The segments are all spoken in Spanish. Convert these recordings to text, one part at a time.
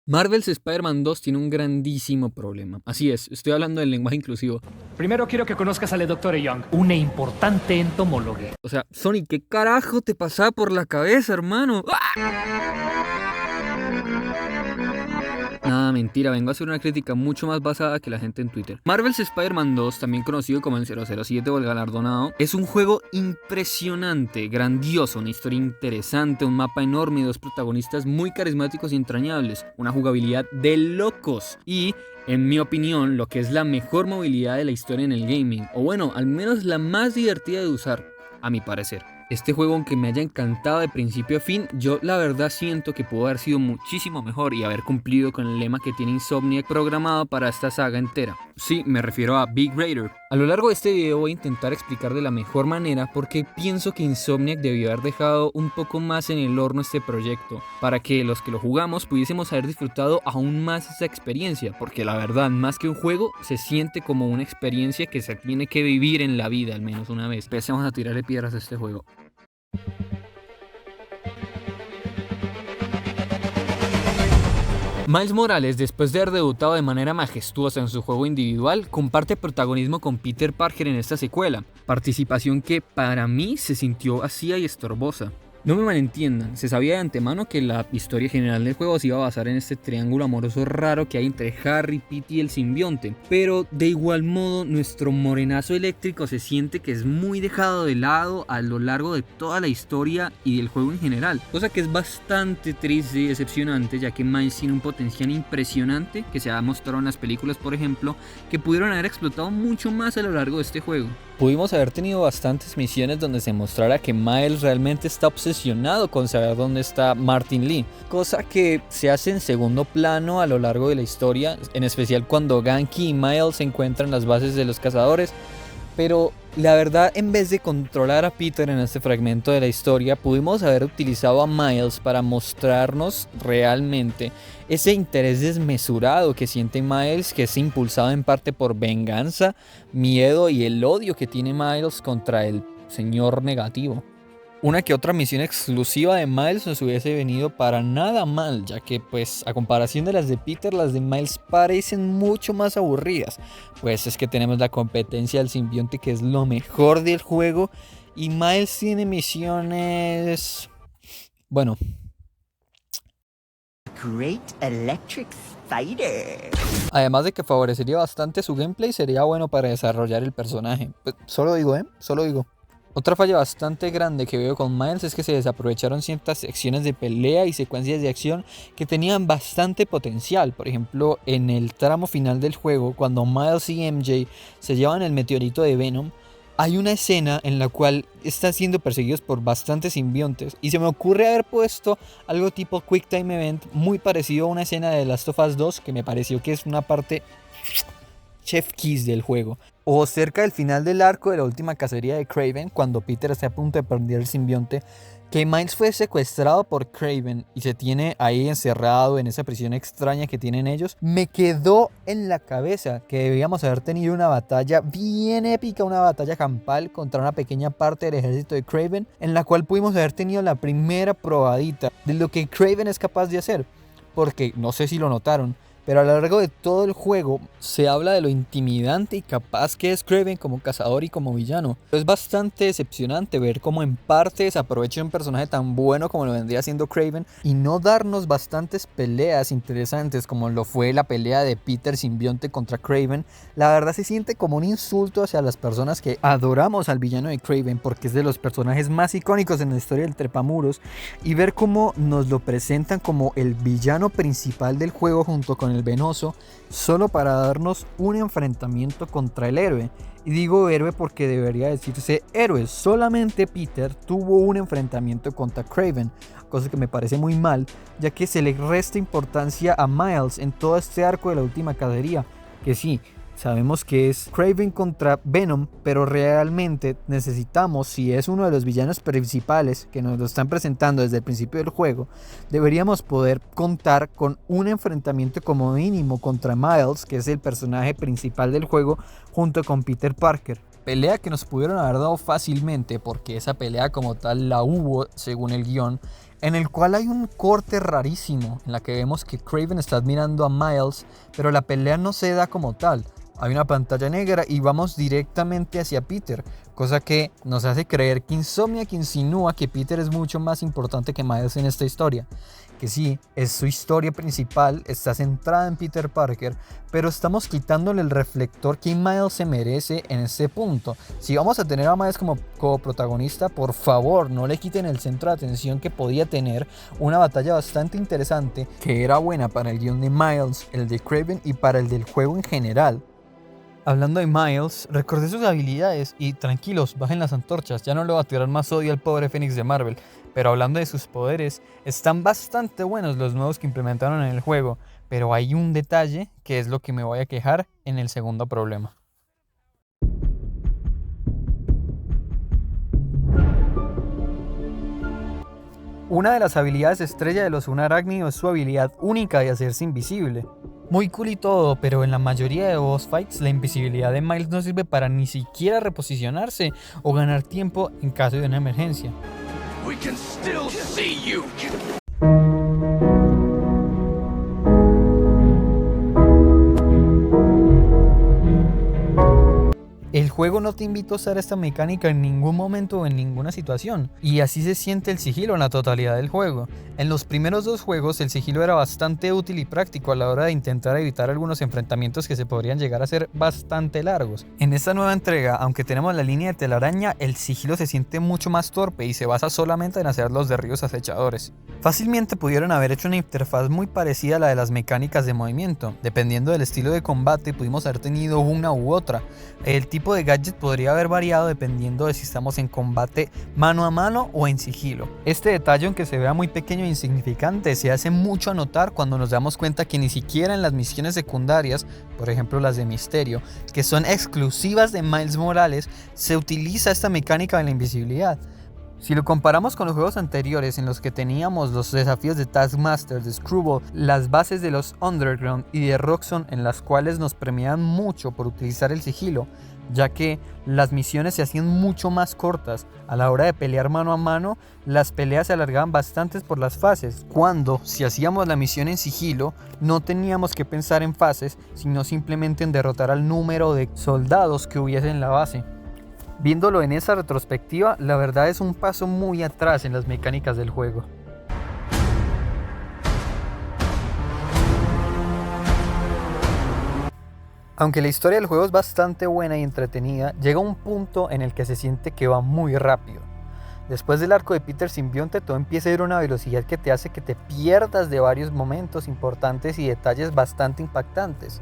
Marvel's Spider-Man 2 tiene un grandísimo problema. Así es, estoy hablando del lenguaje inclusivo. Primero quiero que conozcas a la doctora Young, una importante entomóloga. O sea, Sony, ¿qué carajo te pasaba por la cabeza, hermano? Nada, mentira, vengo a hacer una crítica mucho más basada que la gente en Twitter. Marvel's Spider-Man 2, también conocido como el 007 o el galardonado, es un juego impresionante, grandioso, una historia interesante, un mapa enorme y dos protagonistas muy carismáticos y entrañables, una jugabilidad de locos y, en mi opinión, lo que es la mejor movilidad de la historia en el gaming, o bueno, al menos la más divertida de usar, a mi parecer. Este juego, aunque me haya encantado de principio a fin, yo la verdad siento que pudo haber sido muchísimo mejor y haber cumplido con el lema que tiene Insomniac programado para esta saga entera. Sí, me refiero a Big Raider. A lo largo de este video voy a intentar explicar de la mejor manera por qué pienso que Insomniac debió haber dejado un poco más en el horno este proyecto, para que los que lo jugamos pudiésemos haber disfrutado aún más esa experiencia, porque la verdad, más que un juego, se siente como una experiencia que se tiene que vivir en la vida al menos una vez. Empecemos a tirarle piedras a este juego. Miles Morales, después de haber debutado de manera majestuosa en su juego individual, comparte protagonismo con Peter Parker en esta secuela, participación que para mí se sintió vacía y estorbosa. No me malentiendan, se sabía de antemano que la historia general del juego se iba a basar en este triángulo amoroso raro que hay entre Harry, Pete y el simbionte, pero de igual modo nuestro morenazo eléctrico se siente que es muy dejado de lado a lo largo de toda la historia y del juego en general, cosa que es bastante triste y decepcionante, ya que Miles tiene un potencial impresionante que se ha mostrado en las películas, por ejemplo, que pudieron haber explotado mucho más a lo largo de este juego. Pudimos haber tenido bastantes misiones donde se mostrara que Miles realmente está obsesionado con saber dónde está Martin Lee, cosa que se hace en segundo plano a lo largo de la historia, en especial cuando Ganke y Miles se encuentran en las bases de los cazadores. Pero la verdad, en vez de controlar a Peter en este fragmento de la historia, pudimos haber utilizado a Miles para mostrarnos realmente ese interés desmesurado que siente Miles, que es impulsado en parte por venganza, miedo y el odio que tiene Miles contra el señor negativo. Una que otra misión exclusiva de Miles nos hubiese venido para nada mal, ya que pues a comparación de las de Peter, las de Miles parecen mucho más aburridas. Pues es que tenemos la competencia del simbionte, que es lo mejor del juego, y Miles tiene misiones... bueno... Great Electric Spider. Además de que favorecería bastante su gameplay, sería bueno para desarrollar el personaje. Pues, solo digo, solo digo. Otra falla bastante grande que veo con Miles es que se desaprovecharon ciertas secciones de pelea y secuencias de acción que tenían bastante potencial. Por ejemplo, en el tramo final del juego, cuando Miles y MJ se llevan el meteorito de Venom, hay una escena en la cual están siendo perseguidos por bastantes simbiontes y se me ocurre haber puesto algo tipo Quick Time Event muy parecido a una escena de Last of Us 2 que me pareció que es una parte chef kiss del juego. O cerca del final del arco de la última cacería de Kraven, cuando Peter está a punto de perder el simbionte, que Miles fue secuestrado por Kraven y se tiene ahí encerrado en esa prisión extraña que tienen ellos, me quedó en la cabeza que debíamos haber tenido una batalla bien épica, una batalla campal contra una pequeña parte del ejército de Kraven, en la cual pudimos haber tenido la primera probadita de lo que Kraven es capaz de hacer, porque no sé si lo notaron, pero a lo largo de todo el juego se habla de lo intimidante y capaz que es Kraven como cazador y como villano. Es bastante decepcionante ver cómo en parte se aprovecha un personaje tan bueno como lo vendría siendo Kraven y no darnos bastantes peleas interesantes como lo fue la pelea de Peter simbionte contra Kraven. La verdad se siente como un insulto hacia las personas que adoramos al villano de Kraven, porque es de los personajes más icónicos en la historia del trepamuros, y ver cómo nos lo presentan como el villano principal del juego junto con el Venoso, solo para darnos un enfrentamiento contra el héroe. Y digo héroe porque debería decirse héroe. Solamente Peter tuvo un enfrentamiento contra Kraven, cosa que me parece muy mal, ya que se le resta importancia a Miles en todo este arco de la última cacería, que sí, sabemos que es Kraven contra Venom, pero realmente necesitamos, si es uno de los villanos principales que nos lo están presentando desde el principio del juego, deberíamos poder contar con un enfrentamiento como mínimo contra Miles, que es el personaje principal del juego, junto con Peter Parker. Pelea que nos pudieron haber dado fácilmente, porque esa pelea como tal la hubo según el guión, en el cual hay un corte rarísimo en la que vemos que Kraven está admirando a Miles, pero la pelea no se da como tal. Hay una pantalla negra y vamos directamente hacia Peter, cosa que nos hace creer que Insomniac insinúa que Peter es mucho más importante que Miles en esta historia. Que sí, es su historia principal, está centrada en Peter Parker, pero estamos quitándole el reflector que Miles se merece en este punto. Si vamos a tener a Miles como coprotagonista, por favor, no le quiten el centro de atención que podía tener una batalla bastante interesante, que era buena para el guión de Miles, el de Kraven y para el del juego en general. Hablando de Miles, recordé sus habilidades y tranquilos, bajen las antorchas, ya no le va a tirar más odio al pobre Fénix de Marvel. Pero hablando de sus poderes, están bastante buenos los nuevos que implementaron en el juego, pero hay un detalle que es lo que me voy a quejar en el segundo problema. Una de las habilidades estrella de los Unarácnidos es su habilidad única de hacerse invisible. Muy cool y todo, pero en la mayoría de boss fights la invisibilidad de Miles no sirve para ni siquiera reposicionarse o ganar tiempo en caso de una emergencia. We can still see you. El juego no te invita a usar esta mecánica en ningún momento o en ninguna situación, y así se siente el sigilo en la totalidad del juego. En los primeros dos juegos el sigilo era bastante útil y práctico a la hora de intentar evitar algunos enfrentamientos que se podrían llegar a ser bastante largos. En esta nueva entrega, aunque tenemos la línea de telaraña, el sigilo se siente mucho más torpe y se basa solamente en hacer los derribos acechadores. Fácilmente pudieron haber hecho una interfaz muy parecida a la de las mecánicas de movimiento. Dependiendo del estilo de combate pudimos haber tenido una u otra. El tipo de gadget podría haber variado dependiendo de si estamos en combate mano a mano o en sigilo. Este detalle, aunque se vea muy pequeño e insignificante, se hace mucho a notar cuando nos damos cuenta que ni siquiera en las misiones secundarias, por ejemplo las de Misterio, que son exclusivas de Miles Morales, se utiliza esta mecánica de la invisibilidad. Si lo comparamos con los juegos anteriores en los que teníamos los desafíos de Taskmaster, de Screwball, las bases de los Underground y de Roxxon, en las cuales nos premiaban mucho por utilizar el sigilo, ya que las misiones se hacían mucho más cortas. A la hora de pelear mano a mano, las peleas se alargaban bastante por las fases, cuando si hacíamos la misión en sigilo, no teníamos que pensar en fases, sino simplemente en derrotar al número de soldados que hubiese en la base. Viéndolo en esa retrospectiva, la verdad es un paso muy atrás en las mecánicas del juego. Aunque la historia del juego es bastante buena y entretenida, llega un punto en el que se siente que va muy rápido. Después del arco de Peter Simbionte, todo empieza a ir a una velocidad que te hace que te pierdas de varios momentos importantes y detalles bastante impactantes.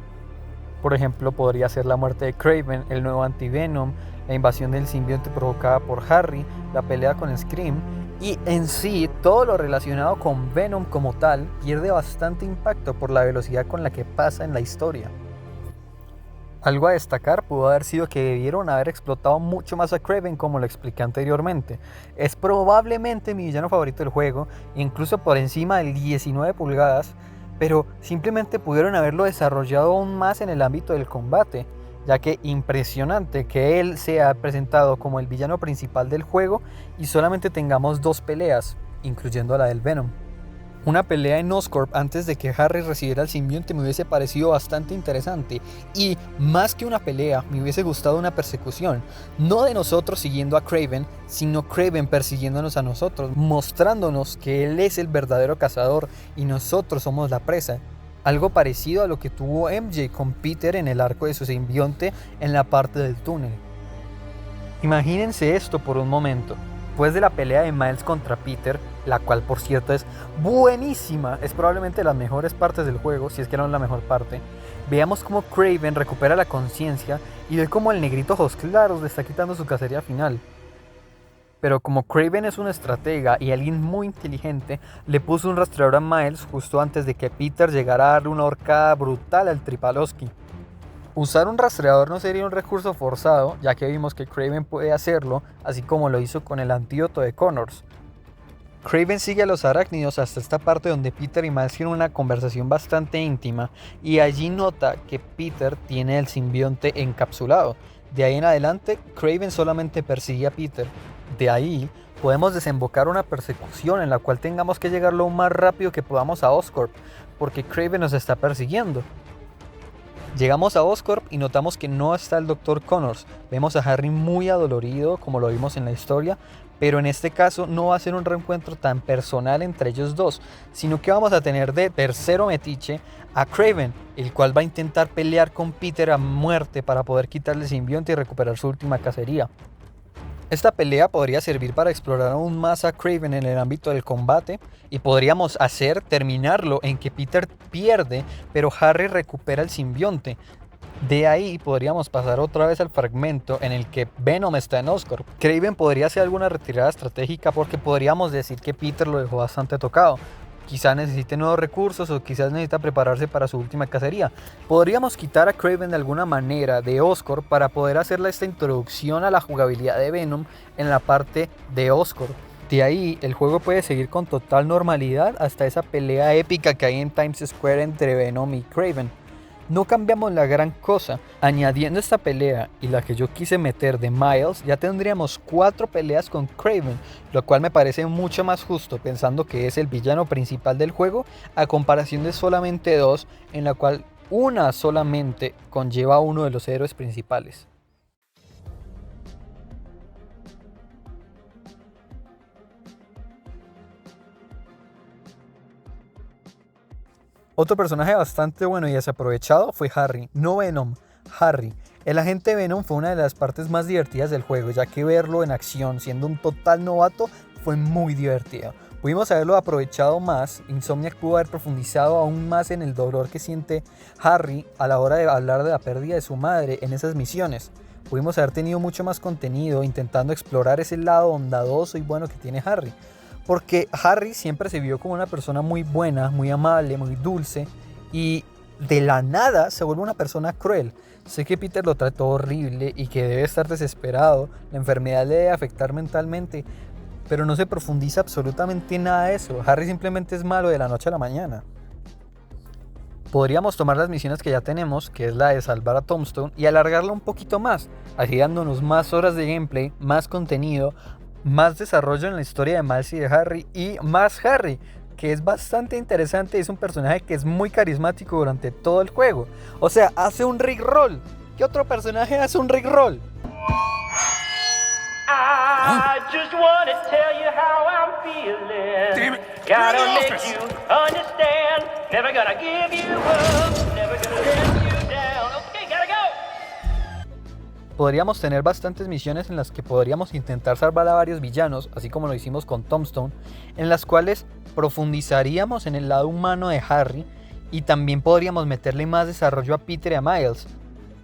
Por ejemplo, podría ser la muerte de Kraven, el nuevo Anti-Venom, la invasión del simbionte provocada por Harry, la pelea con Scream, y en sí todo lo relacionado con Venom como tal pierde bastante impacto por la velocidad con la que pasa en la historia. Algo a destacar pudo haber sido que debieron haber explotado mucho más a Kraven, como lo expliqué anteriormente. Es probablemente mi villano favorito del juego, incluso por encima del 19 pulgadas, pero simplemente pudieron haberlo desarrollado aún más en el ámbito del combate, ya que impresionante que él sea presentado como el villano principal del juego y solamente tengamos dos peleas, incluyendo la del Venom. Una pelea en Oscorp antes de que Harry recibiera el simbionte me hubiese parecido bastante interesante, y más que una pelea me hubiese gustado una persecución, no de nosotros siguiendo a Kraven, sino Kraven persiguiéndonos a nosotros, mostrándonos que él es el verdadero cazador y nosotros somos la presa. Algo parecido a lo que tuvo MJ con Peter en el arco de su simbionte en la parte del túnel. Imagínense esto por un momento. Después de la pelea de Miles contra Peter, la cual por cierto es buenísima, es probablemente de las mejores partes del juego, si es que no es la mejor parte, veamos cómo Kraven recupera la conciencia y ve cómo el negrito ojos claros le está quitando su cacería final. Pero como Kraven es un estratega y alguien muy inteligente, le puso un rastreador a Miles justo antes de que Peter llegara a darle una horcada brutal al Tripalowski. Usar un rastreador no sería un recurso forzado, ya que vimos que Kraven puede hacerlo, así como lo hizo con el antídoto de Connors. Kraven sigue a los arácnidos hasta esta parte donde Peter y Miles tienen una conversación bastante íntima, y allí nota que Peter tiene el simbionte encapsulado. De ahí en adelante, Kraven solamente persigue a Peter. De ahí podemos desembocar una persecución en la cual tengamos que llegar lo más rápido que podamos a Oscorp, porque Kraven nos está persiguiendo. Llegamos a Oscorp y notamos que no está el Dr. Connors. Vemos a Harry muy adolorido, como lo vimos en la historia, pero en este caso no va a ser un reencuentro tan personal entre ellos dos, sino que vamos a tener de tercero metiche a Kraven, el cual va a intentar pelear con Peter a muerte para poder quitarle el simbionte y recuperar su última cacería. Esta pelea podría servir para explorar aún más a Kraven en el ámbito del combate y podríamos terminarlo en que Peter pierde, pero Harry recupera el simbionte. De ahí podríamos pasar otra vez al fragmento en el que Venom está en Oscorp. Kraven podría hacer alguna retirada estratégica porque podríamos decir que Peter lo dejó bastante tocado. Quizás necesite nuevos recursos o quizás necesita prepararse para su última cacería. Podríamos quitar a Kraven de alguna manera de Oscorp para poder hacerle esta introducción a la jugabilidad de Venom en la parte de Oscorp. De ahí el juego puede seguir con total normalidad hasta esa pelea épica que hay en Times Square entre Venom y Kraven. No cambiamos la gran cosa. Añadiendo esta pelea y la que yo quise meter de Miles, ya tendríamos 4 peleas con Kraven, lo cual me parece mucho más justo pensando que es el villano principal del juego a comparación de solamente 2, en la cual una solamente conlleva a uno de los héroes principales. Otro personaje bastante bueno y desaprovechado fue Harry, no Venom, Harry. El agente Venom fue una de las partes más divertidas del juego, ya que verlo en acción siendo un total novato fue muy divertido. Pudimos haberlo aprovechado más, Insomniac pudo haber profundizado aún más en el dolor que siente Harry a la hora de hablar de la pérdida de su madre en esas misiones. Pudimos haber tenido mucho más contenido intentando explorar ese lado bondadoso y bueno que tiene Harry. Porque Harry siempre se vio como una persona muy buena, muy amable, muy dulce y de la nada se vuelve una persona cruel. Sé que Peter lo trató horrible y que debe estar desesperado, la enfermedad le debe afectar mentalmente, pero no se profundiza absolutamente nada de eso. Harry simplemente es malo de la noche a la mañana. Podríamos tomar las misiones que ya tenemos, que es la de salvar a Tombstone, y alargarla un poquito más, así dándonos más horas de gameplay, más contenido, más desarrollo en la historia de Miles y de Harry y más Harry, que es bastante interesante, es un personaje que es muy carismático durante todo el juego. O sea, hace un Rickroll. ¿Qué otro personaje hace un Rickroll? I just wanna tell you how I'm feeling. Damn it, Gotta you're in the make office. you understand. Never gonna give you up. Never gonna let you down. Okay, gotta go. Podríamos tener bastantes misiones en las que podríamos intentar salvar a varios villanos, así como lo hicimos con Tombstone, en las cuales profundizaríamos en el lado humano de Harry y también podríamos meterle más desarrollo a Peter y a Miles.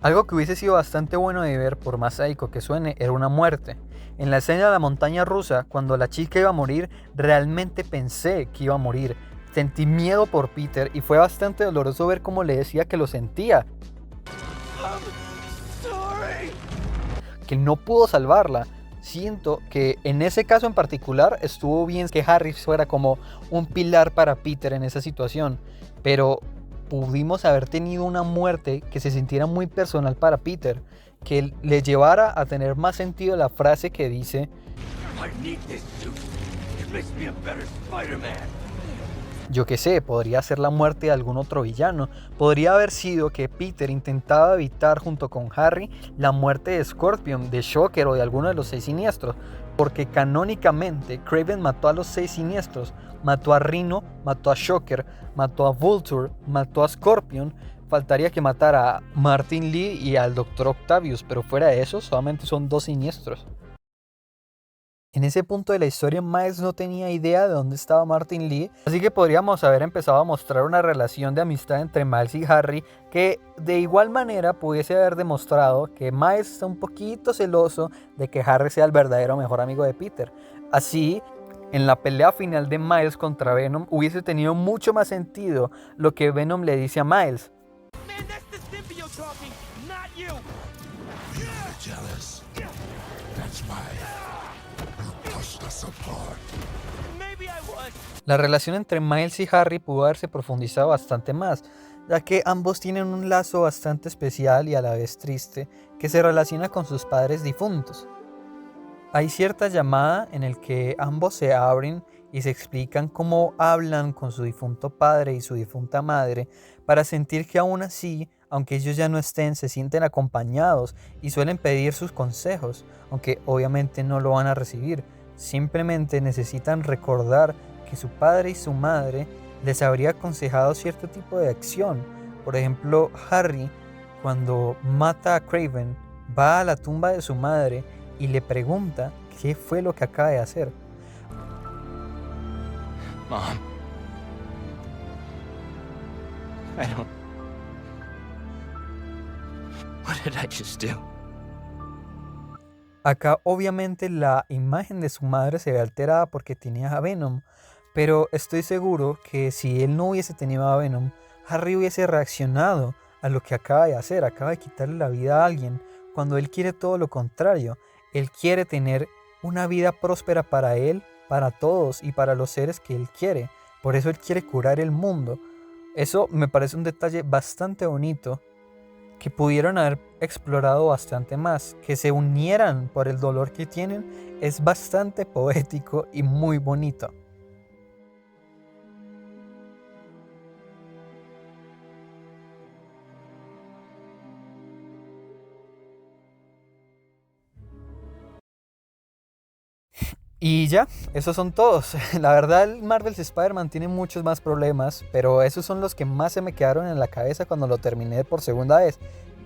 Algo que hubiese sido bastante bueno de ver, por más sádico que suene, era una muerte. En la escena de la montaña rusa, cuando la chica iba a morir, realmente pensé que iba a morir. Sentí miedo por Peter y fue bastante doloroso ver cómo le decía que lo sentía. Que no pudo salvarla. Siento que en ese caso en particular estuvo bien que Harry fuera como un pilar para Peter en esa situación, pero pudimos haber tenido una muerte que se sintiera muy personal para Peter, que le llevara a tener más sentido la frase que dice: I need this suit. It makes me a better Spider-Man. yo qué sé, podría ser la muerte de algún otro villano. Podría haber sido que Peter intentaba evitar junto con Harry la muerte de Scorpion, de Shocker o de alguno de los 6 siniestros. Porque canónicamente Kraven mató a los 6 siniestros. Mató a Rhino, mató a Shocker, mató a Vulture, mató a Scorpion. Faltaría que matara a Martin Lee y al Dr. Octavius, pero fuera de eso solamente son 2 siniestros. En ese punto de la historia Miles no tenía idea de dónde estaba Martin Lee, así que podríamos haber empezado a mostrar una relación de amistad entre Miles y Harry que de igual manera pudiese haber demostrado que Miles está un poquito celoso de que Harry sea el verdadero mejor amigo de Peter. Así, en la pelea final de Miles contra Venom hubiese tenido mucho más sentido lo que Venom le dice a Miles. Man, that's the symbiote talking, not you. You're jealous. That's why you pushed us apart. Maybe I was. La relación entre Miles y Harry pudo haberse profundizado bastante más, ya que ambos tienen un lazo bastante especial y a la vez triste que se relaciona con sus padres difuntos. Hay cierta llamada en el que ambos se abren y se explican cómo hablan con su difunto padre y su difunta madre para sentir que aún así, aunque ellos ya no estén, se sienten acompañados y suelen pedir sus consejos, aunque obviamente no lo van a recibir. Simplemente necesitan recordar que su padre y su madre les habría aconsejado cierto tipo de acción. Por ejemplo, Harry, cuando mata a Craven, va a la tumba de su madre y le pregunta qué fue lo que acaba de hacer. Mom. What did I just do? Acá obviamente la imagen de su madre se ve alterada porque tenía a Venom, pero estoy seguro que si él no hubiese tenido a Venom, Harry hubiese reaccionado a lo que acaba de hacer, acaba de quitarle la vida a alguien, cuando él quiere todo lo contrario. Él quiere tener una vida próspera para él, para todos y para los seres que él quiere. Por eso él quiere curar el mundo. Eso me parece un detalle bastante bonito que pudieron haber explorado bastante más. Que se unieran por el dolor que tienen es bastante poético y muy bonito. Y ya, esos son todos. La verdad, el Marvel's Spider-Man tiene muchos más problemas, pero esos son los que más se me quedaron en la cabeza cuando lo terminé por segunda vez.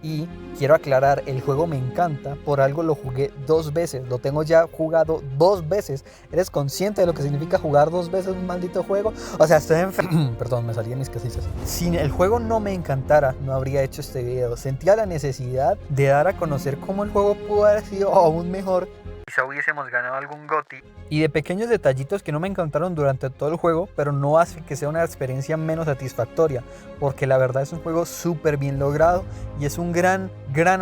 Y quiero aclarar, el juego me encanta, por algo lo jugué 2 veces, lo tengo ya jugado 2 veces. ¿Eres consciente de lo que significa jugar 2 veces un maldito juego? O sea, estoy enfermo. Perdón, me salí en mis casillas. Si el juego no me encantara, no habría hecho este video. Sentía la necesidad de dar a conocer cómo el juego pudo haber sido aún mejor. Quizá hubiésemos ganado algún GOTY. Y de pequeños detallitos que no me encantaron durante todo el juego, pero no hace que sea una experiencia menos satisfactoria, porque la verdad es un juego súper bien logrado y es un gran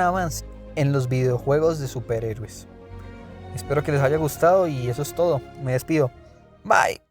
avance en los videojuegos de superhéroes. Espero que les haya gustado y eso es todo. Me despido. Bye.